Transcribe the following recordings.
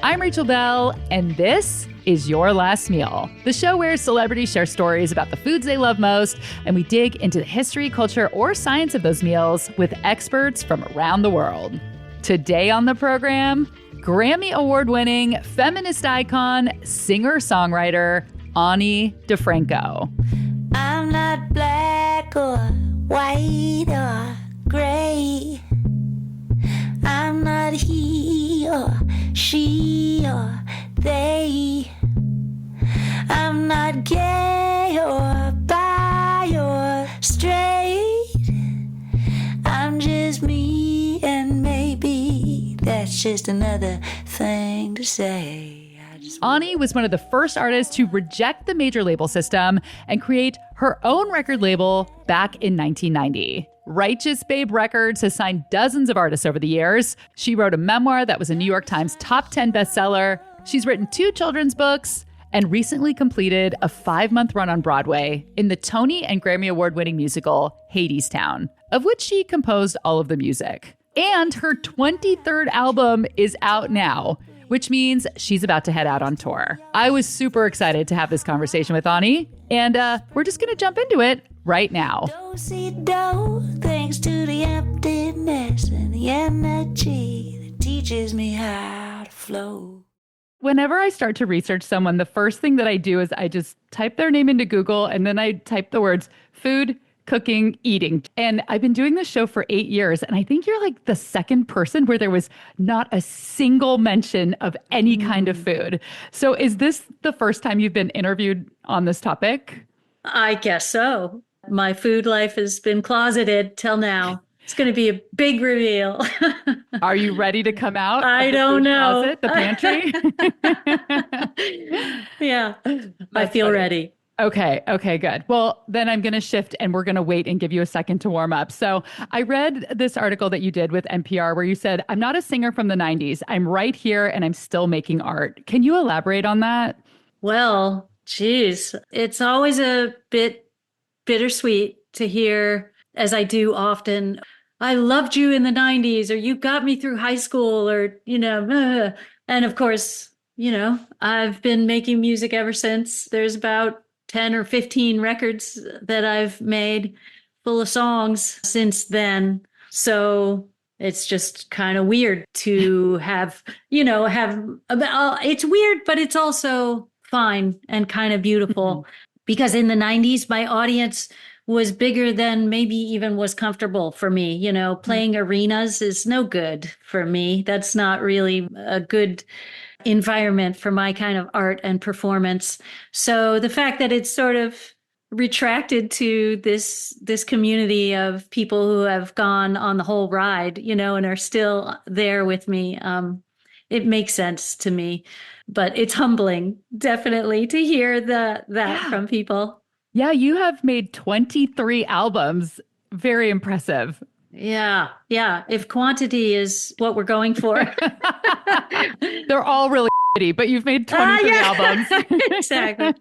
I'm Rachel Bell, and this is Your Last Meal, the show where celebrities share stories about the foods they love most, and we dig into the history, culture, or science of those meals with experts from around the world. Today on the program, Grammy Award-winning feminist icon, singer-songwriter, Ani DiFranco. I'm not black or white or gray. I'm not he or she or they. I'm not gay or bi or straight. I'm just me, and maybe that's just another thing to say. Ani was one of the first artists to reject the major label system and create her own record label back in 1990. Righteous Babe Records has signed dozens of artists over the years. She wrote a memoir that was a New York Times top 10 bestseller. She's written 2 children's books and recently completed a 5-month run on Broadway in the Tony and Grammy Award-winning musical Hadestown, of which she composed all of the music. And her 23rd album is out now, which means she's about to head out on tour. I was super excited to have this conversation with Ani, and we're just going to jump into it right now. Thanks to the emptiness and the energy that teaches me how to flow. Whenever I start to research someone, the first thing that I do is I just type their name into Google, and then I type the words food, cooking, eating. And I've been doing this show for 8 years, and I think you're like the second person where there was not a single mention of any kind of food. So is this the first time you've been interviewed on this topic? I guess so. My food life has been closeted till now. It's going to be a big reveal. Are you ready to come out? I don't know. Closet, the pantry? Yeah, I feel ready. Okay, good. Well, then I'm going to shift and we're going to wait and give you a second to warm up. So I read this article that you did with NPR where you said, I'm not a singer from the 90s. I'm right here and I'm still making art. Can you elaborate on that? Well, geez, it's always a bit bittersweet to hear, as I do often, I loved you in the 90s, or you got me through high school, or, and of course, I've been making music ever since. There's about 10 or 15 records that I've made full of songs since then. So it's just kind of weird to have it's weird, but it's also fine and kind of beautiful. Mm-hmm. Because in the 90s, my audience was bigger than maybe even was comfortable for me. Playing arenas is no good for me. That's not really a good environment for my kind of art and performance. So the fact that it's sort of retracted to this community of people who have gone on the whole ride, and are still there with me, it makes sense to me. But it's humbling, definitely, to hear that from people. Yeah, you have made 23 albums. Very impressive. Yeah. If quantity is what we're going for. They're all really shitty, but you've made 23 albums. Exactly.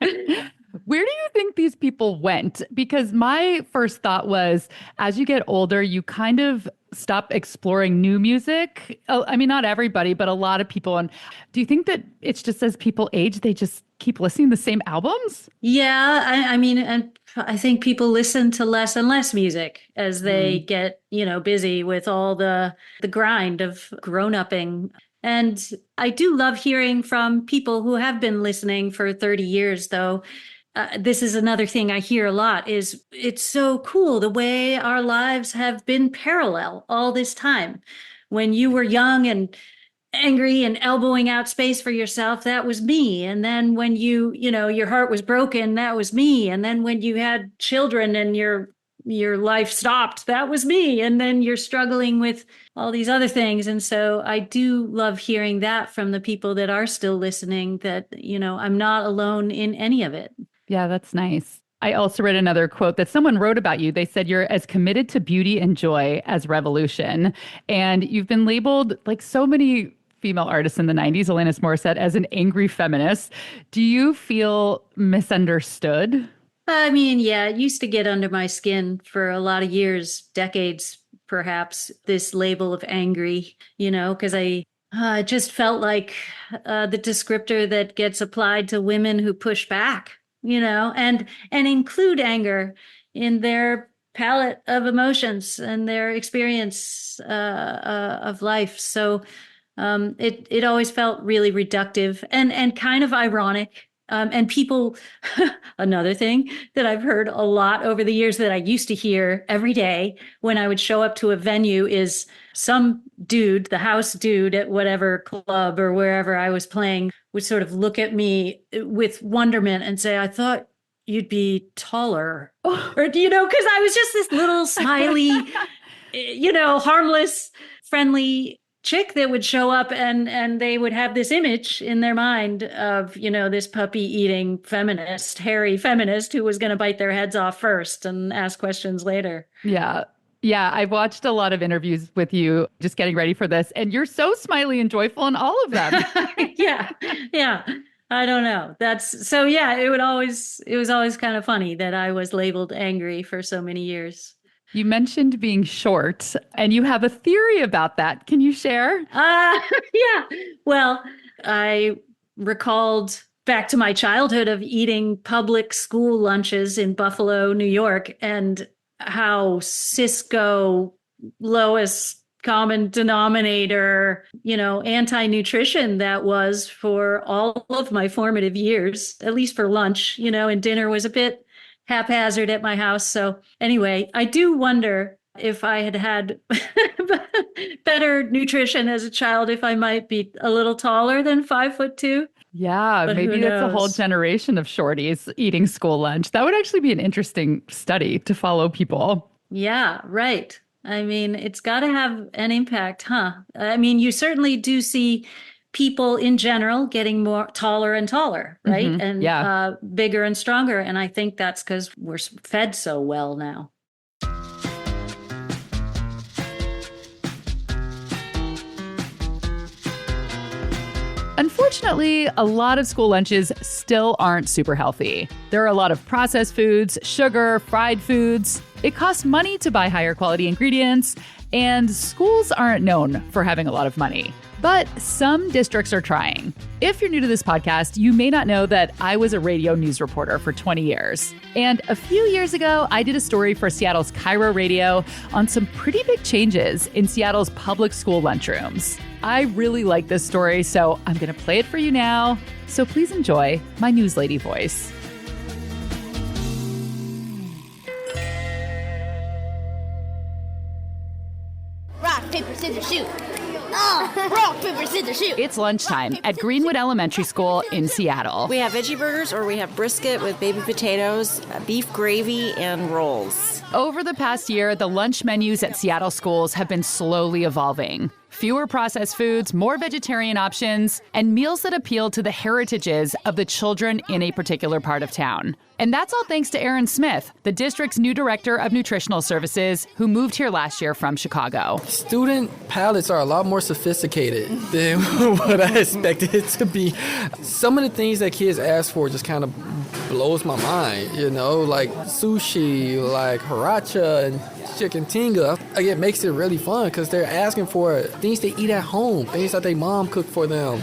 Where do you think these people went? Because my first thought was, as you get older, you kind of stop exploring new music. I mean, not everybody, but a lot of people. And do you think that it's just as people age, they just keep listening to the same albums? Yeah, I mean, and I think people listen to less and less music as they get, busy with all the grind of grown-upping. And I do love hearing from people who have been listening for 30 years, though. This is another thing I hear a lot is it's so cool the way our lives have been parallel all this time. When you were young and angry and elbowing out space for yourself, that was me. And then when your heart was broken, that was me. And then when you had children and your life stopped, that was me. And then you're struggling with all these other things. And so I do love hearing that from the people that are still listening, that, I'm not alone in any of it. Yeah, that's nice. I also read another quote that someone wrote about you. They said you're as committed to beauty and joy as revolution. And you've been labeled, like so many female artists in the 90s, Alanis Morissette, as an angry feminist. Do you feel misunderstood? I mean, yeah, it used to get under my skin for a lot of years, decades, perhaps, this label of angry, because I It just felt like the descriptor that gets applied to women who push back, and include anger in their palette of emotions and their experience of life. So it always felt really reductive and kind of ironic. And people, another thing that I've heard a lot over the years that I used to hear every day when I would show up to a venue is some dude, the house dude at whatever club or wherever I was playing, would sort of look at me with wonderment and say, I thought you'd be taller. Or, because I was just this little smiley, harmless, friendly chick that would show up and they would have this image in their mind of, this puppy eating feminist, hairy feminist who was going to bite their heads off first and ask questions later. Yeah. Yeah. I've watched a lot of interviews with you just getting ready for this, and you're so smiley and joyful in all of them. Yeah. Yeah. I don't know. It was always kind of funny that I was labeled angry for so many years. You mentioned being short, and you have a theory about that. Can you share? Yeah. Well, I recalled back to my childhood of eating public school lunches in Buffalo, New York, and how Cisco, lowest common denominator, anti-nutrition that was for all of my formative years, at least for lunch, and dinner was a bit haphazard at my house. So anyway, I do wonder if I had better nutrition as a child, if I might be a little taller than 5'2". Yeah, But maybe who that's a whole knows? generation of shorties eating school lunch. That would actually be an interesting study to follow people. Yeah, right. I mean, it's got to have an impact, huh? I mean, you certainly do see people in general getting more taller and taller, right? Mhm. And Yeah. bigger and stronger. And I think that's because we're fed so well now. Unfortunately, a lot of school lunches still aren't super healthy. There are a lot of processed foods, sugar, fried foods. It costs money to buy higher quality ingredients, and schools aren't known for having a lot of money. But some districts are trying. If you're new to this podcast, you may not know that I was a radio news reporter for 20 years. And a few years ago, I did a story for Seattle's Cairo Radio on some pretty big changes in Seattle's public school lunchrooms. I really like this story, so I'm going to play it for you now. So please enjoy my news lady voice. Rock, paper, scissors, shoot. Oh, rock, paper, scissors, shoot. It's lunchtime at Greenwood Elementary School in Seattle. We have veggie burgers or we have brisket with baby potatoes, beef gravy, and rolls. Over the past year, the lunch menus at Seattle schools have been slowly evolving. Fewer processed foods, more vegetarian options, and meals that appeal to the heritages of the children in a particular part of town. And that's all thanks to Aaron Smith, the district's new director of nutritional services, who moved here last year from Chicago. Student palates are a lot more sophisticated than what I expected it to be. Some of the things that kids ask for just kind of blows my mind, like sushi, like haracha, and chicken tinga. It makes it really fun because they're asking for things they eat at home, things that their mom cooked for them.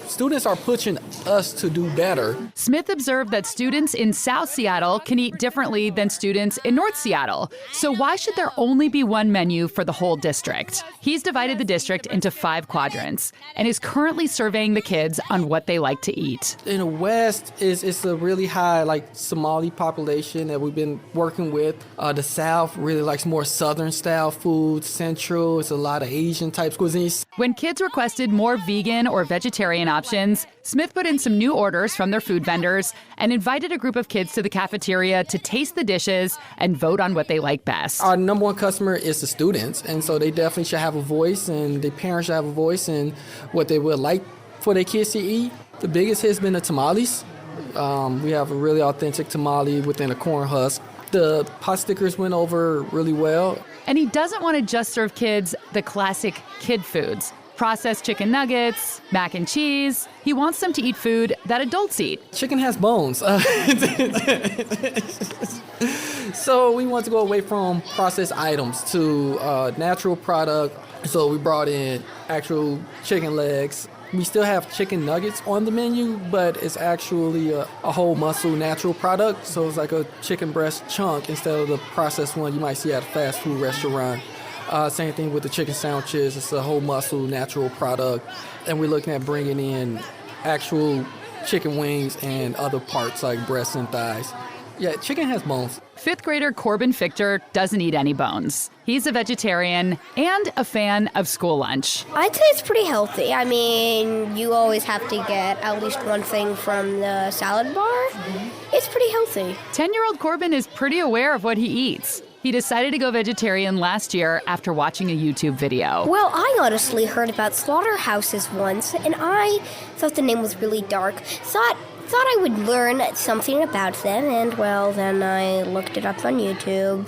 Students are pushing us to do better. Smith observed that students in South Seattle can eat differently than students in North Seattle. So why should there only be one menu for the whole district? He's divided the district into 5 quadrants and is currently surveying the kids on what they like to eat. In the West, it's a really high Somali population that we've been working with. The South really likes more Southern style food. Central, it's a lot of Asian type cuisines. When kids requested more vegan or vegetarian options, Smith put in some new orders from their food vendors and invited a group of kids to the cafeteria to taste the dishes and vote on what they like best. Our number one customer is the students, and so they definitely should have a voice, and the parents should have a voice in what they would like for their kids to eat. The biggest hit has been the tamales. We have a really authentic tamale within a corn husk. The pot stickers went over really well. And he doesn't want to just serve kids the classic kid foods. Processed chicken nuggets, mac and cheese. He wants them to eat food that adults eat. Chicken has bones. So we want to go away from processed items to natural product. So we brought in actual chicken legs. We still have chicken nuggets on the menu, but it's actually a whole muscle natural product. So it's like a chicken breast chunk instead of the processed one you might see at a fast food restaurant. Same thing with the chicken sandwiches. It's a whole muscle natural product. And we're looking at bringing in actual chicken wings and other parts like breasts and thighs. Yeah, chicken has bones. Fifth grader Corbin Fichter doesn't eat any bones. He's a vegetarian and a fan of school lunch. I'd say it's pretty healthy. I mean, you always have to get at least one thing from the salad bar. It's pretty healthy. 10-year-old Corbin is pretty aware of what he eats. He decided to go vegetarian last year after watching a YouTube video. Well, I honestly heard about slaughterhouses once, and I thought the name was really dark. Thought I would learn something about them, and well, then I looked it up on YouTube.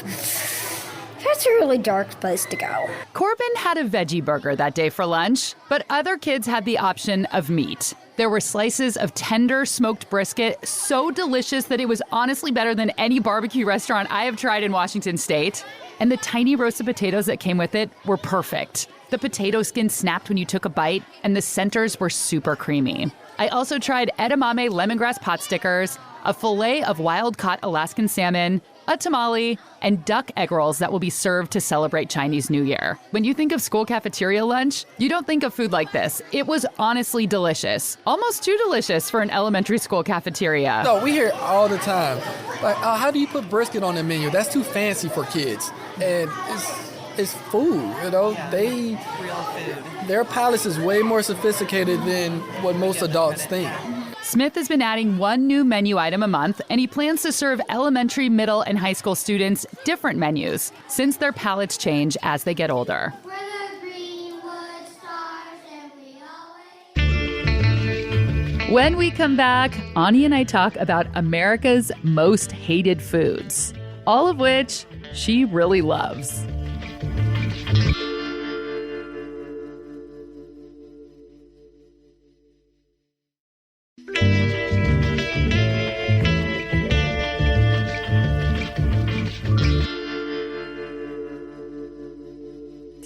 That's a really dark place to go. Corbin had a veggie burger that day for lunch, but other kids had the option of meat. There were slices of tender smoked brisket, so delicious that it was honestly better than any barbecue restaurant I have tried in Washington State. And the tiny roasted potatoes that came with it were perfect. The potato skin snapped when you took a bite, and the centers were super creamy. I also tried edamame lemongrass pot stickers, a fillet of wild-caught Alaskan salmon, a tamale, and duck egg rolls that will be served to celebrate Chinese New Year. When you think of school cafeteria lunch, you don't think of food like this. It was honestly delicious. Almost too delicious for an elementary school cafeteria. No, we hear it all the time. Like, how do you put brisket on the menu? That's too fancy for kids. And it's food, you know? Their palates is way more sophisticated than what most adults think. Smith has been adding one new menu item a month, and he plans to serve elementary, middle, and high school students different menus since their palates change as they get older. When we come back, Ani and I talk about America's most hated foods, all of which she really loves.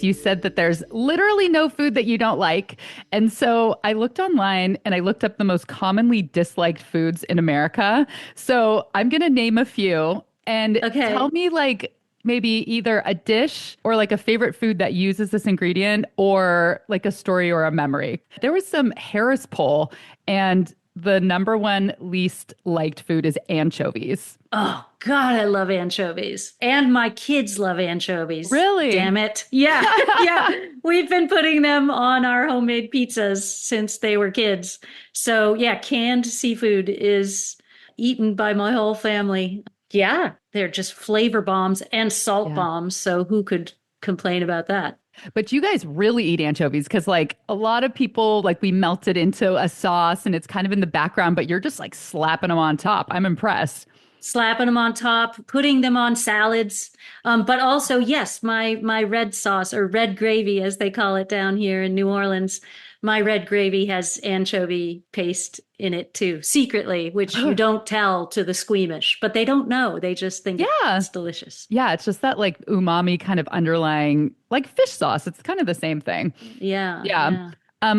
You said that there's literally no food that you don't like. And so I looked online and I looked up the most commonly disliked foods in America. So I'm going to name a few and tell me like maybe either a dish or like a favorite food that uses this ingredient or like a story or a memory. There was some Harris poll and the number one least liked food is anchovies. Oh, God, I love anchovies. And my kids love anchovies. Really? Damn it. Yeah. Yeah. We've been putting them on our homemade pizzas since they were kids. So, yeah, canned seafood is eaten by my whole family. Yeah, they're just flavor bombs and salt bombs. So who could complain about that? But you guys really eat anchovies because like a lot of people, like we melt it into a sauce and it's kind of in the background, but you're just like slapping them on top. I'm impressed. Slapping them on top, putting them on salads. But also, yes, my red sauce or red gravy, as they call it down here in New Orleans, my red gravy has anchovy paste in it too, secretly, which you don't tell to the squeamish, but they don't know. They just think it's delicious. Yeah, it's just that like umami kind of underlying, like fish sauce. It's kind of the same thing. Yeah.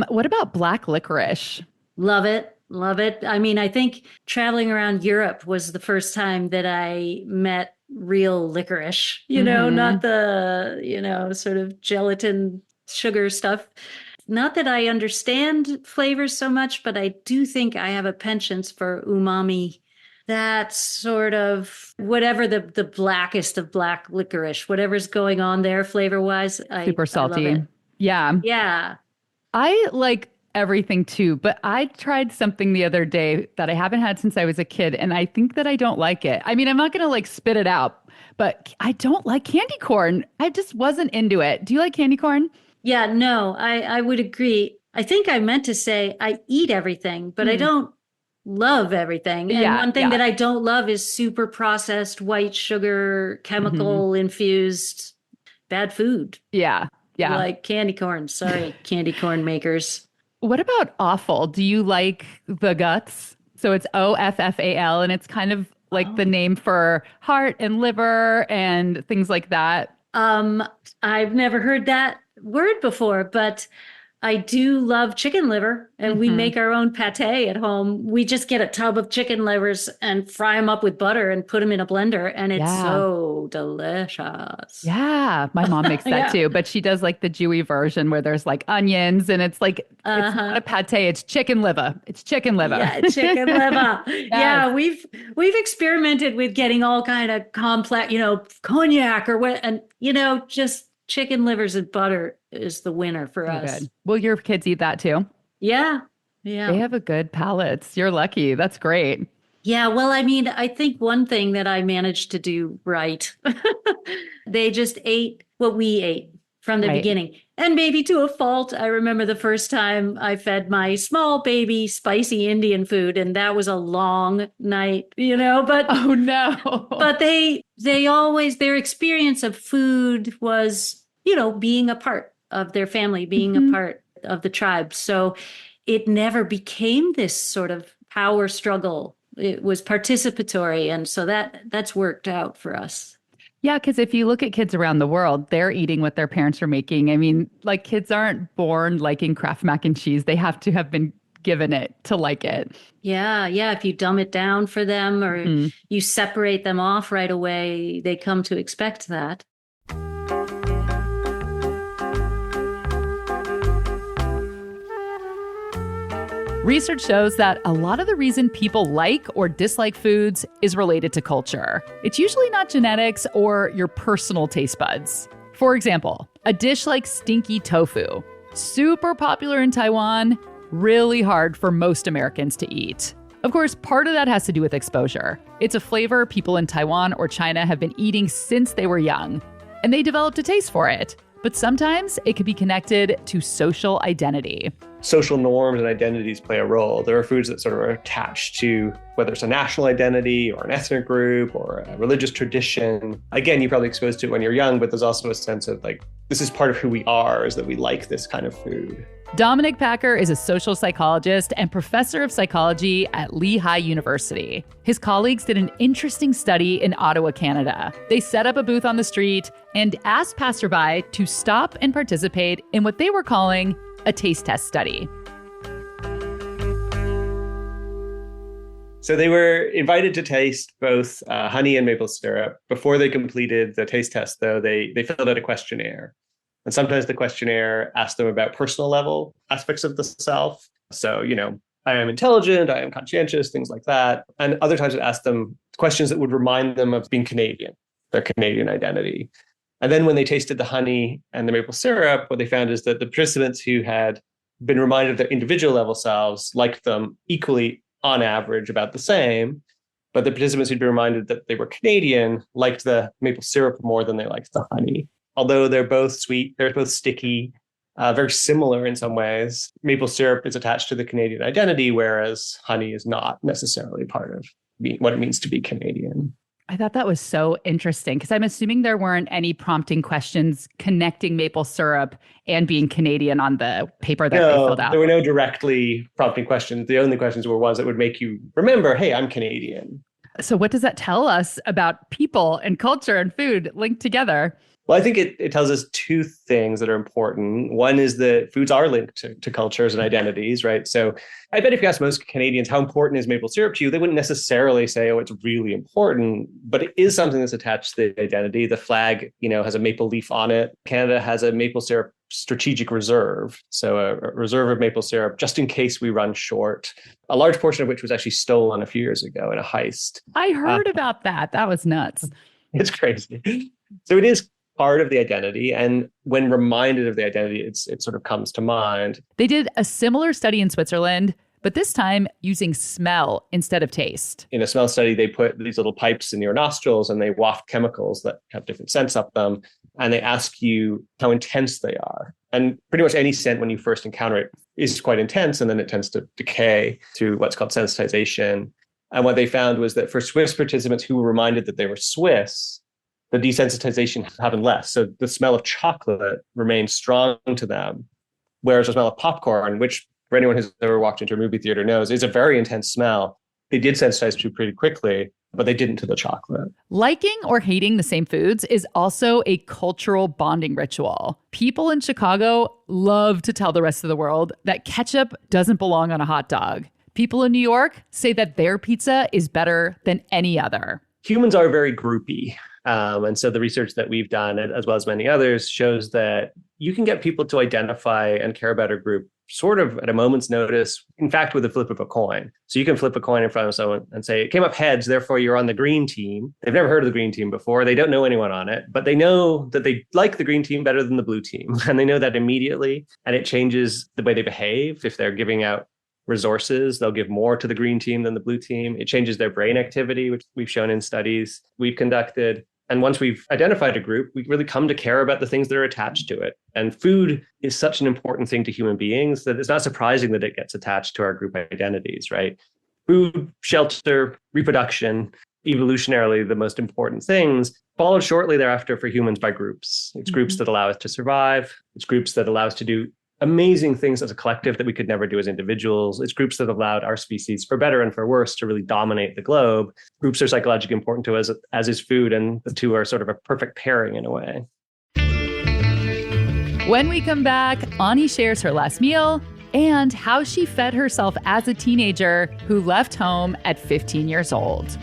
What about black licorice? Love it. Love it. I mean, I think traveling around Europe was the first time that I met real licorice, not the, sort of gelatin sugar stuff. Not that I understand flavors so much, but I do think I have a penchant for umami. That sort of whatever the blackest of black licorice, whatever's going on there flavor-wise. Super salty. I love it. Yeah. Yeah. I like everything too, but I tried something the other day that I haven't had since I was a kid, and I think that I don't like it. I mean, I'm not going to like spit it out, but I don't like candy corn. I just wasn't into it. Do you like candy corn? Yeah, no, I would agree. I think I meant to say I eat everything, but I don't love everything. And one thing that I don't love is super processed white sugar, chemical infused bad food. Yeah. Yeah. Like candy corn. Sorry, candy corn makers. What about offal? Do you like the guts? So it's OFFAL, and it's kind of like the name for heart and liver and things like that. I've never heard that word before, but I do love chicken liver, and we make our own pate at home. We just get a tub of chicken livers and fry them up with butter and put them in a blender, and it's so delicious. Yeah, my mom makes that too, but she does like the Jewy version where there's like onions and it's like it's not a pate, it's chicken liver. It's chicken liver. Yeah, chicken liver. Yeah, we've experimented with getting all kind of complex, cognac or what, and just chicken livers and butter is the winner for us. Good. Will your kids eat that too? Yeah. They have a good palate. You're lucky. That's great. Yeah, well, I mean, I think one thing that I managed to do right, they just ate what we ate from the beginning. And maybe to a fault. I remember the first time I fed my small baby spicy Indian food, and that was a long night, but oh no. But they always, their experience of food was, being a part of their family, being a part of the tribe. So it never became this sort of power struggle. It was participatory. And so that's worked out for us. Yeah, because if you look at kids around the world, they're eating what their parents are making. I mean, like kids aren't born liking Kraft mac and cheese. They have to have been given it to like it. Yeah. If you dumb it down for them or you separate them off right away, they come to expect that. Research shows that a lot of the reason people like or dislike foods is related to culture. It's usually not genetics or your personal taste buds. For example, a dish like stinky tofu, super popular in Taiwan, really hard for most Americans to eat. Of course, part of that has to do with exposure. It's a flavor people in Taiwan or China have been eating since they were young, and they developed a taste for it. But sometimes it can be connected to social identity. Social norms and identities play a role. There are foods that sort of are attached to whether it's a national identity or an ethnic group or a religious tradition. Again, you're probably exposed to it when you're young, but there's also a sense of like, this is part of who we are, is that we like this kind of food. Dominic Packer is a social psychologist and professor of psychology at Lehigh University. His colleagues did an interesting study in Ottawa, Canada. They set up a booth on the street and asked passerby to stop and participate in what they were calling a taste test study. So they were invited to taste both honey and maple syrup. Before they completed the taste test, though, they filled out a questionnaire. And sometimes the questionnaire asked them about personal level aspects of the self. So, I am intelligent, I am conscientious, things like that. And other times it asked them questions that would remind them of being Canadian, their Canadian identity. And then when they tasted the honey and the maple syrup, what they found is that the participants who had been reminded of their individual level selves liked them equally, on average, about the same. But the participants who'd been reminded that they were Canadian liked the maple syrup more than they liked the honey. Although they're both sweet, they're both sticky, very similar in some ways. Maple syrup is attached to the Canadian identity, whereas honey is not necessarily part of what it means to be Canadian. I thought that was so interesting because I'm assuming there weren't any prompting questions connecting maple syrup and being Canadian on the paper that they filled out. There were no directly prompting questions. The only questions were ones that would make you remember, hey, I'm Canadian. So what does that tell us about people and culture and food linked together? Well, I think it tells us two things that are important. One is that foods are linked to cultures and identities, right? So I bet if you ask most Canadians, how important is maple syrup to you? They wouldn't necessarily say, oh, it's really important, but it is something that's attached to the identity. The flag, has a maple leaf on it. Canada has a maple syrup strategic reserve. So a reserve of maple syrup, just in case we run short, a large portion of which was actually stolen a few years ago in a heist. I heard about that. That was nuts. It's crazy. So it is part of the identity. And when reminded of the identity, it sort of comes to mind. They did a similar study in Switzerland, but this time using smell instead of taste. In a smell study, they put these little pipes in your nostrils and they waft chemicals that have different scents up them. And they ask you how intense they are. And pretty much any scent when you first encounter it is quite intense. And then it tends to decay through what's called sensitization. And what they found was that for Swiss participants who were reminded that they were Swiss, the desensitization happened less. So the smell of chocolate remained strong to them, whereas the smell of popcorn, which for anyone who's ever walked into a movie theater knows is a very intense smell, they did sensitize to pretty quickly. but they didn't to the chocolate. Liking or hating the same foods is also a cultural bonding ritual. People in Chicago love to tell the rest of the world that ketchup doesn't belong on a hot dog. People in New York say that their pizza is better than any other. Humans are very groupy. And so the research that we've done, as well as many others, shows that you can get people to identify and care about a group sort of at a moment's notice, in fact, with the flip of a coin. So you can flip a coin in front of someone and say, it came up heads, therefore you're on the green team. They've never heard of the green team before. They don't know anyone on it, but they know that they like the green team better than the blue team. And they know that immediately. And it changes the way they behave. If they're giving out resources, they'll give more to the green team than the blue team. It changes their brain activity, which we've shown in studies we've conducted. And once we've identified a group, we really come to care about the things that are attached to it. And food is such an important thing to human beings that it's not surprising that it gets attached to our group identities, right? Food, shelter, reproduction, evolutionarily the most important things, followed shortly thereafter for humans by groups. It's groups that allow us to survive. It's groups that allow us to do amazing things as a collective that we could never do as individuals. It's groups that allowed our species, for better and for worse, to really dominate the globe. Groups are psychologically important to us, as is food, and the two are sort of a perfect pairing in a way. When we come back, Ani shares her last meal and how she fed herself as a teenager who left home at 15 years old.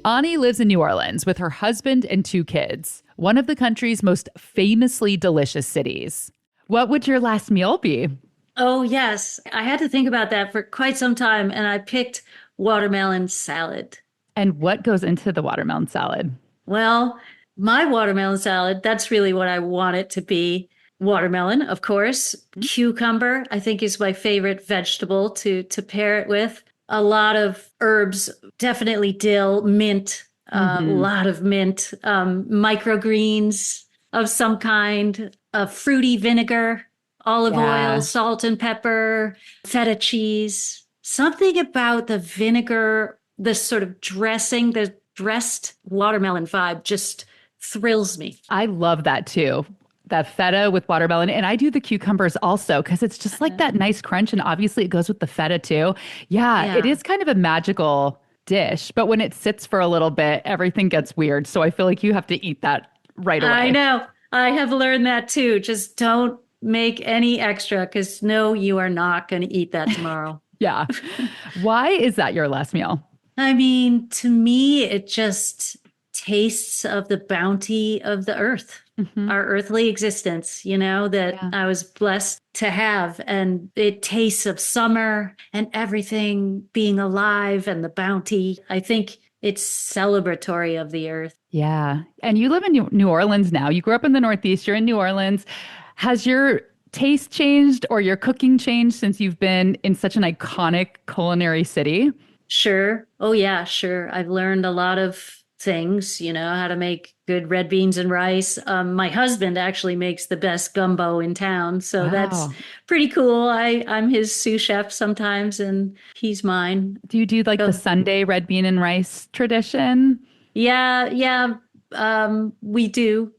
Ani lives in New Orleans with her husband and 2 kids, one of the country's most famously delicious cities. What would your last meal be? Oh, yes. I had to think about that for quite some time, and I picked watermelon salad. And what goes into the watermelon salad? Well, my watermelon salad, that's really what I want it to be. Watermelon, of course. Cucumber, I think, is my favorite vegetable to pair it with. A lot of herbs, definitely dill, mint, a lot of mint, microgreens of some kind, fruity vinegar, olive oil, salt and pepper, feta cheese. Something about the vinegar, the sort of dressing, the dressed watermelon vibe just thrills me. I love that too. That feta with watermelon. And I do the cucumbers also because it's just like that nice crunch. And obviously it goes with the feta too. Yeah, it is kind of a magical dish. But when it sits for a little bit, everything gets weird. So I feel like you have to eat that right away. I know. I have learned that too. Just don't make any extra because no, you are not going to eat that tomorrow. Yeah. Why is that your last meal? I mean, to me, it just tastes of the bounty of the earth. Our earthly existence, that I was blessed to have. And it tastes of summer and everything being alive and the bounty. I think it's celebratory of the earth. Yeah. And you live in New Orleans now. You grew up in the Northeast. You're in New Orleans. Has your taste changed or your cooking changed since you've been in such an iconic culinary city? Sure. Oh, yeah, sure. I've learned a lot of things, how to make good red beans and rice. My husband actually makes the best gumbo in town. So that's pretty cool. I'm his sous chef sometimes and he's mine. Do you do like the Sunday red bean and rice tradition? Yeah. We do.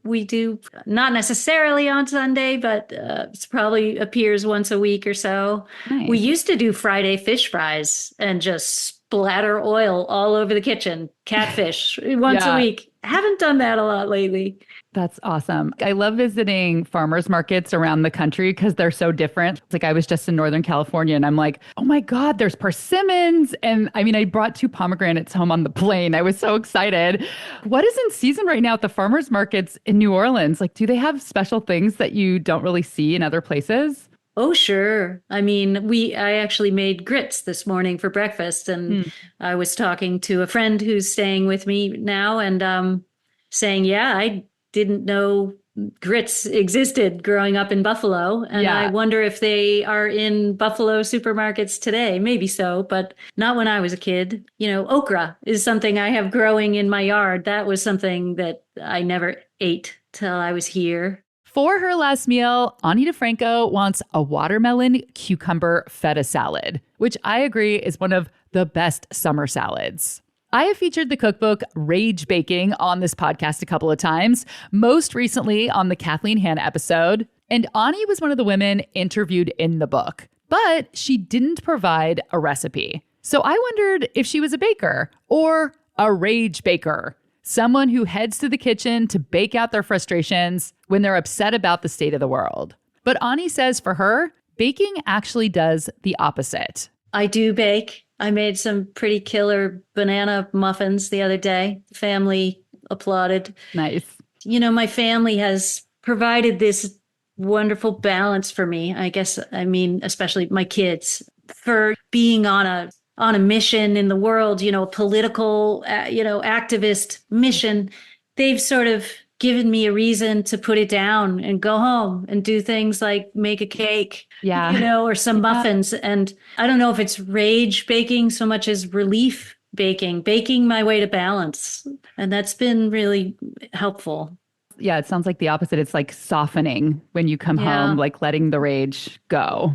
Not necessarily on Sunday, but it probably appears once a week or so. Nice. We used to do Friday fish fries and just splatter oil all over the kitchen. Catfish once a week. Haven't done that a lot lately. That's awesome. I love visiting farmers markets around the country because they're so different. Like I was just in Northern California and I'm like, oh my God, there's persimmons. And I mean, I brought 2 pomegranates home on the plane. I was so excited. What is in season right now at the farmers markets in New Orleans? Like, do they have special things that you don't really see in other places? Oh, sure. I mean, I actually made grits this morning for breakfast, and I was talking to a friend who's staying with me now and saying, I didn't know grits existed growing up in Buffalo. And I wonder if they are in Buffalo supermarkets today. Maybe so, but not when I was a kid. Okra is something I have growing in my yard. That was something that I never ate till I was here. For her last meal, Ani DiFranco wants a watermelon cucumber feta salad, which I agree is one of the best summer salads. I have featured the cookbook Rage Baking on this podcast a couple of times, most recently on the Kathleen Hanna episode. And Ani was one of the women interviewed in the book, but she didn't provide a recipe. So I wondered if she was a baker or a rage baker, someone who heads to the kitchen to bake out their frustrations when they're upset about the state of the world. But Ani says for her, baking actually does the opposite. I do bake. I made some pretty killer banana muffins the other day. The family applauded. Nice. You know, my family has provided this wonderful balance for me. I guess, I mean, especially my kids, for being on a mission in the world, you know, a political, activist mission. They've sort of given me a reason to put it down and go home and do things like make a cake, or some muffins. And I don't know if it's rage baking so much as relief baking my way to balance. And that's been really helpful. Yeah, it sounds like the opposite. It's like softening when you come home, like letting the rage go.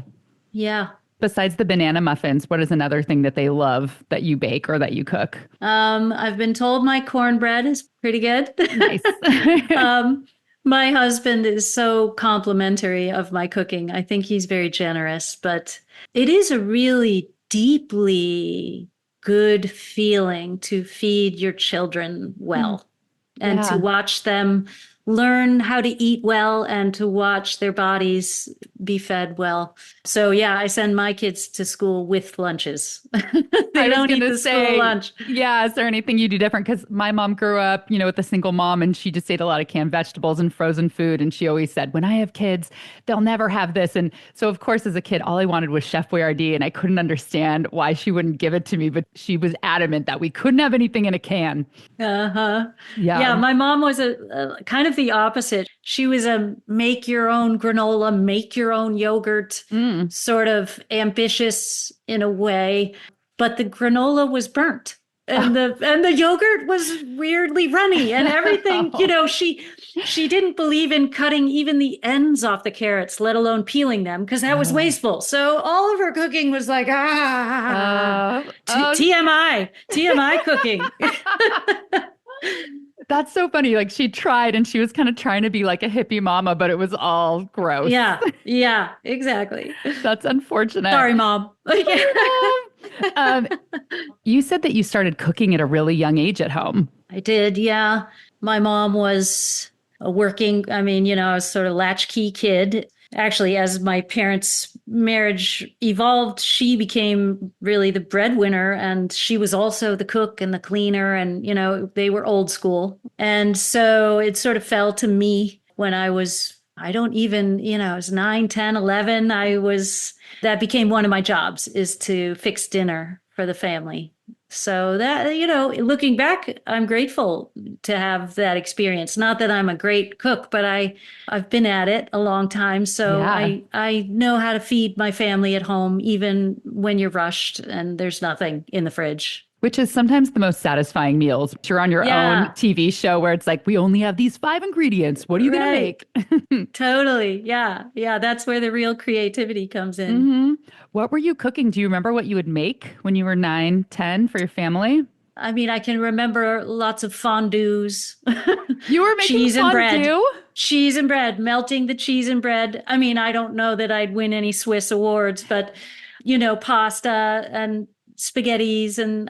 Yeah. Besides the banana muffins, what is another thing that they love that you bake or that you cook? I've been told my cornbread is pretty good. Nice. My husband is so complimentary of my cooking. I think he's very generous, but it is a really deeply good feeling to feed your children well and to watch them learn how to eat well and to watch their bodies be fed well. So yeah, I send my kids to school with lunches. They don't eat the school lunch. Yeah, is there anything you do different? Because my mom grew up, with a single mom, and she just ate a lot of canned vegetables and frozen food. And she always said, when I have kids, they'll never have this. And so, of course, as a kid, all I wanted was Chef Boyardee, and I couldn't understand why she wouldn't give it to me. But she was adamant that we couldn't have anything in a can. Yeah, my mom was a kind of the opposite. She was a make your own granola, make your own yogurt, sort of ambitious in a way, but the granola was burnt. And the yogurt was weirdly runny and everything, she didn't believe in cutting even the ends off the carrots, let alone peeling them, because that was wasteful. So all of her cooking was like, TMI cooking. That's so funny. Like she tried and she was kind of trying to be like a hippie mama, but it was all gross. Yeah, exactly. That's unfortunate. Sorry, Mom. You said that you started cooking at a really young age at home. I did, yeah. My mom was I was sort of latchkey kid. Actually, as my parents' marriage evolved, she became really the breadwinner, and she was also the cook and the cleaner, and, they were old school. And so it sort of fell to me when I was, I was 9, 10, 11. That became one of my jobs, is to fix dinner for the family. So that, looking back, I'm grateful to have that experience. Not that I'm a great cook, but I've been at it a long time. So I know how to feed my family at home, even when you're rushed and there's nothing in the fridge. Which is sometimes the most satisfying meals. You're on your own TV show where it's like, we only have these 5 ingredients. What are you going to make? Totally. Yeah. That's where the real creativity comes in. Mm-hmm. What were you cooking? Do you remember what you would make when you were 9, 10 for your family? I mean, I can remember lots of fondues. You were making cheese fondue? And bread. Cheese and bread, melting the cheese and bread. I mean, I don't know that I'd win any Swiss awards, but, pasta and spaghettis. And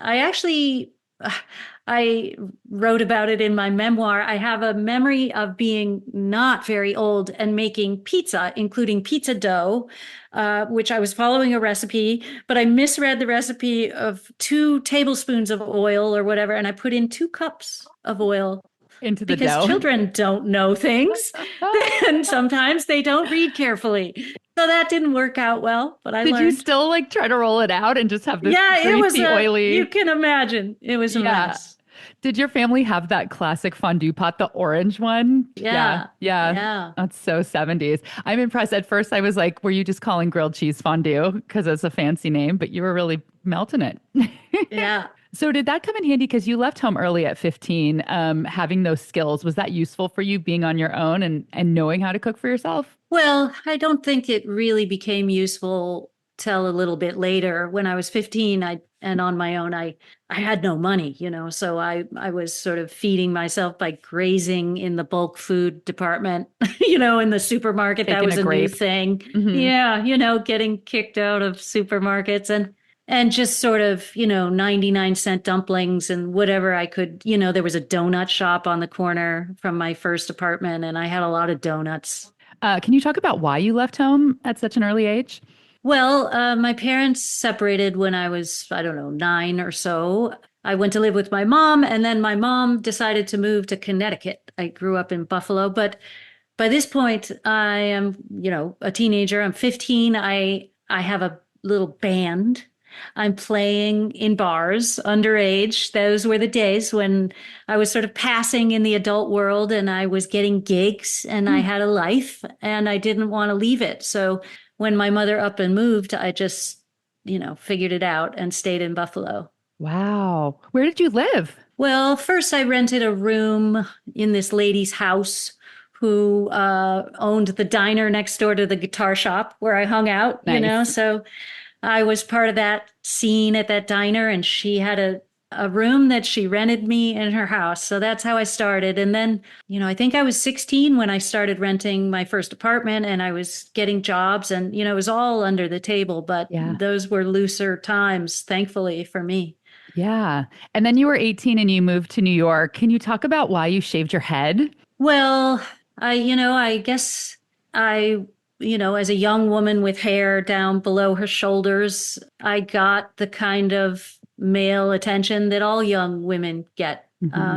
I wrote about it in my memoir. I have a memory of being not very old and making pizza, including pizza dough, which I was following a recipe, but I misread the recipe of 2 tablespoons of oil or whatever. And I put in 2 cups of oil into the because dough. Children don't know things. And sometimes they don't read carefully. So that didn't work out well, but I learned. Did you still try to roll it out and just have this greasy, oily? You can imagine. It was a mess. Did your family have that classic fondue pot, the orange one? Yeah. That's so 70s. I'm impressed. At first I was like, were you just calling grilled cheese fondue because it's a fancy name, but you were really melting it. Yeah. So did that come in handy because you left home early at 15, having those skills? Was that useful for you being on your own and knowing how to cook for yourself? Well, I don't think it really became useful till a little bit later. When I was 15, and on my own, I had no money, so I was sort of feeding myself by grazing in the bulk food department, in the supermarket. Taking that was a a new grape. thing. Mhm. Yeah, getting kicked out of supermarkets and just sort of, 99-cent dumplings and whatever I could, there was a donut shop on the corner from my first apartment, and I had a lot of donuts. Can you talk about why you left home at such an early age? Well, my parents separated when I was, I don't know, 9 or so. I went to live with my mom, and then my mom decided to move to Connecticut. I grew up in Buffalo, but by this point, I am, a teenager. I'm 15. I have a little band. I'm playing in bars underage. Those were the days when I was sort of passing in the adult world, and I was getting gigs, and I had a life, and I didn't want to leave it. So when my mother up and moved, I just, figured it out and stayed in Buffalo. Wow. Where did you live? Well, first I rented a room in this lady's house who owned the diner next door to the guitar shop where I hung out, Nice. So I was part of that scene at that diner, and she had a room that she rented me in her house. So that's how I started. And then, I think I was 16 when I started renting my first apartment, and I was getting jobs, and, it was all under the table, but Yeah. those were looser times, thankfully for me. Yeah. And then you were 18 and you moved to New York. Can you talk about why you shaved your head? Well, I guess as a young woman with hair down below her shoulders, I got the kind of male attention that all young women get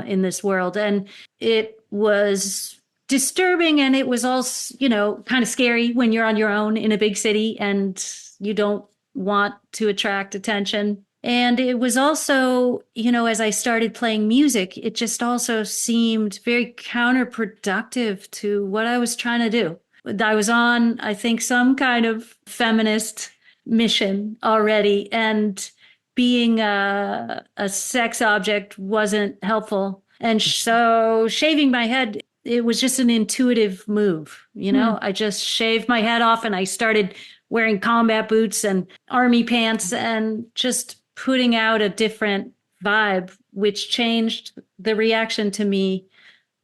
in this world. And it was disturbing, and it was also, kind of scary when you're on your own in a big city and you don't want to attract attention. And it was also, as I started playing music, it just also seemed very counterproductive to what I was trying to do. I was on, I think, some kind of feminist mission already, and being a sex object wasn't helpful. And so shaving my head, it was just an intuitive move. I just shaved my head off, and I started wearing combat boots and army pants and just putting out a different vibe, which changed the reaction to me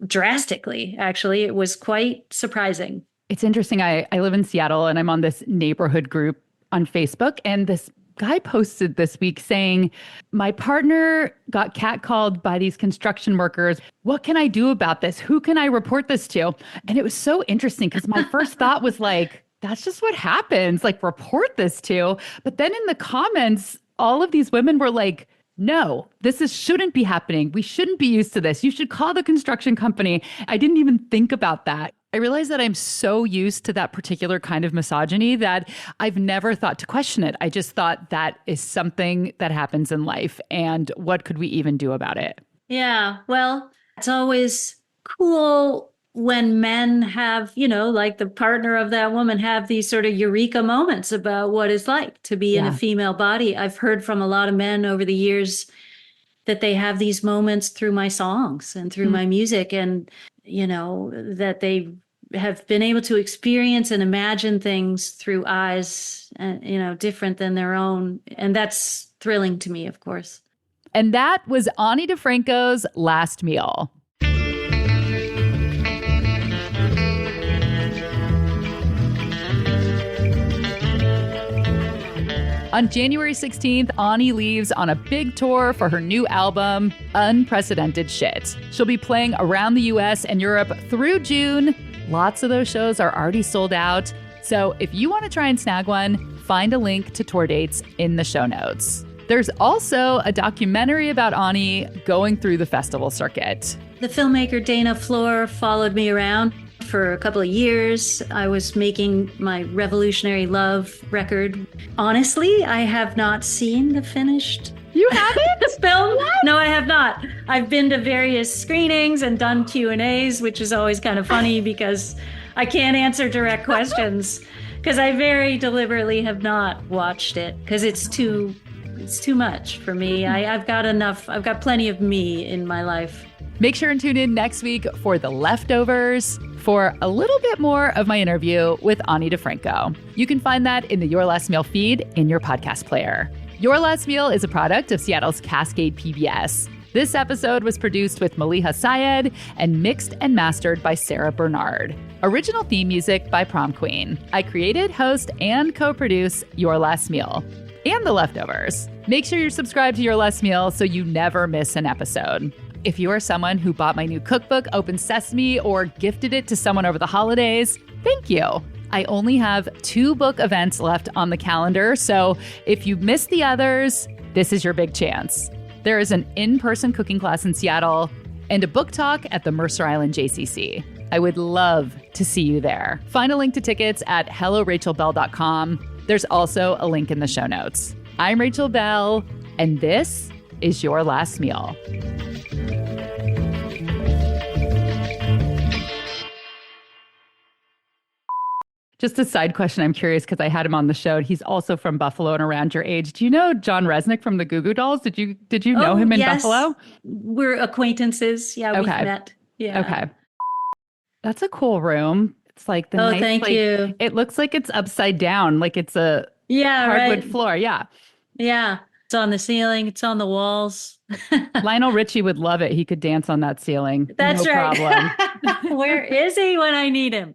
drastically. Actually, it was quite surprising. It's interesting. I live in Seattle, and I'm on this neighborhood group on Facebook, and this guy posted this week saying, my partner got catcalled by these construction workers. What can I do about this? Who can I report this to? And it was so interesting because my first thought was like, that's just what happens. Like, report this to. But then in the comments, all of these women were like, no, shouldn't be happening. We shouldn't be used to this. You should call the construction company. I didn't even think about that. I realized that I'm so used to that particular kind of misogyny that I've never thought to question it. I just thought that is something that happens in life. And what could we even do about it? Yeah, well, it's always cool when men have, like the partner of that woman, have these sort of eureka moments about what it's like to be in a female body. I've heard from a lot of men over the years that they have these moments through my songs and through my music, and, that they have been able to experience and imagine things through eyes, different than their own. And that's thrilling to me, of course. And that was Ani DiFranco's Last Meal. On January 16th, Ani leaves on a big tour for her new album, Unprecedented Shit. She'll be playing around the US and Europe through June. Lots of those shows are already sold out. So if you want to try and snag one, find a link to tour dates in the show notes. There's also a documentary about Ani going through the festival circuit. The filmmaker Dana Floor followed me around for a couple of years. I was making my Revolutionary Love record. Honestly, I have not seen the finished You haven't? film. No, I have not. I've been to various screenings and done Q&As, which is always kind of funny because I can't answer direct questions because I very deliberately have not watched it because it's too it's too much for me. I've got enough. I've got plenty of me in my life. Make sure and tune in next week for The Leftovers for a little bit more of my interview with Ani DiFranco. You can find that in the Your Last Meal feed in your podcast player. Your Last Meal is a product of Seattle's Cascade PBS. This episode was produced with Maliha Syed and mixed and mastered by Sarah Bernard. Original theme music by Prom Queen. I created, host, and co-produce Your Last Meal and The Leftovers. Make sure you're subscribed to Your Last Meal so you never miss an episode. If you are someone who bought my new cookbook, Open Sesame, or gifted it to someone over the holidays, thank you. I only have 2 book events left on the calendar, so if you missed the others, this is your big chance. There is an in-person cooking class in Seattle and a book talk at the Mercer Island JCC. I would love to see you there. Find a link to tickets at hellorachelbell.com. There's also a link in the show notes. I'm Rachel Bell, and this is Your Last Meal. Just a side question. I'm curious because I had him on the show. He's also from Buffalo and around your age. Do you know John Resnick from the Goo Goo Dolls? Did you know him in Buffalo? We're acquaintances. Yeah, we've met. Yeah. Okay. That's a cool room. It's like the nice, thank you. It looks like it's upside down, like it's a hardwood floor. Yeah. Yeah. It's on the ceiling. It's on the walls. Lionel Richie would love it. He could dance on that ceiling. That's no right. problem. Where is he when I need him?